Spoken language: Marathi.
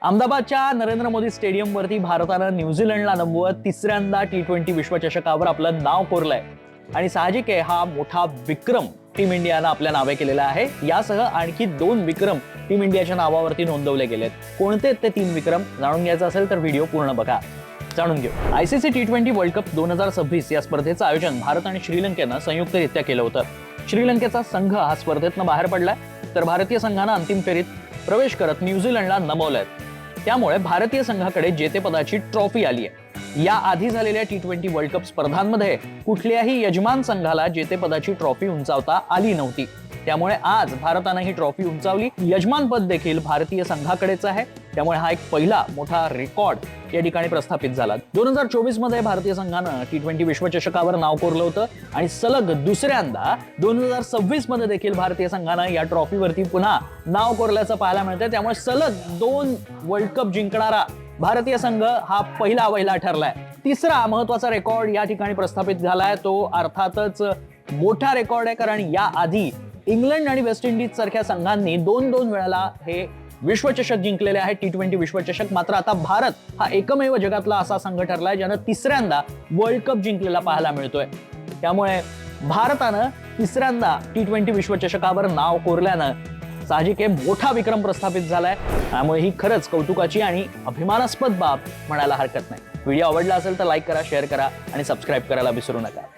अहमदाबादच्या नरेंद्र मोदी स्टेडियमवरती भारतानं न्यूझीलंडला नमवत तिसऱ्यांदा T20 विश्वचषकावर आपलं नाव कोरलंय आणि साहजिक आहे हा मोठा विक्रम टीम इंडियानं आपल्या नावे केलेला आहे। यासह आणखी 2 विक्रम टीम इंडियाच्या नावावरती नोंदवले गेलेत। कोणते ते 3 विक्रम जाणून घ्यायचं असेल तर व्हिडिओ पूर्ण बघा। जाणून घेऊ। ICC T20 वर्ल्ड कप 2026 या स्पर्धेचं आयोजन भारत आणि श्रीलंकेनं संयुक्तरित्या केलं होतं। श्रीलंकेचा संघ हा स्पर्धेतनं बाहेर पडलाय तर भारतीय संघानं अंतिम फेरीत प्रवेश करत न्यूझीलंडला नमवलंय। त्यामुळे भारतीय संघाकडे जेतेपदाची ट्रॉफी आली आहे। या आधी झालेल्या T20 वर्ल्ड कप स्पर्धांमध्ये कुठल्याही यजमान संघाला जेतेपदाची ट्रॉफी उंचावता आली नव्हती। त्यामुळे आज भारतानं ही ट्रॉफी उंचावली। यजमानपद देखील भारतीय संघाकडेच आहे। त्यामुळे हा एक पहिला मोठा रेकॉर्ड या ठिकाणी प्रस्थापित झाला। 2024 मध्ये भारतीय संघानं T20 विश्वचषकावर नाव कोरलं होतं आणि सलग दुसऱ्यांदा 2026 मध्ये देखील भारतीय संघानं या ट्रॉफीवरती पुन्हा नाव कोरल्याचं पाहायला मिळतंय। त्यामुळे सलग 2 वर्ल्ड कप जिंकणारा भारतीय संघ हा पहिला ठरलाय। तिसरा महत्त्वाचा रेकॉर्ड या ठिकाणी प्रस्थापित झालाय। तो अर्थातच मोठा रेकॉर्ड आहे, कारण या आधी इंग्लंड आणि वेस्ट इंडिज सारख्या संघांनी 2-2 वेळेला हे विश्वचषक जिंकलेले आहे T20 विश्वचषक। मात्र आता भारत हा एकमेव जगातला असा संघ ठरलाय ज्यानं तिसऱ्यांदा वर्ल्ड कप जिंकलेला पाहायला मिळतोय। त्यामुळे भारतानं तिसऱ्यांदा T20 विश्वचषकावर नाव कोरल्यानं साहजिक आहे मोठा विक्रम प्रस्थापित झालाय। त्यामुळे ही खरंच कौतुकाची आणि अभिमानास्पद बाब म्हणायला हरकत नाही। व्हिडिओ आवडला असेल तर लाईक करा, शेअर करा आणि सबस्क्राईब करायला विसरू नका।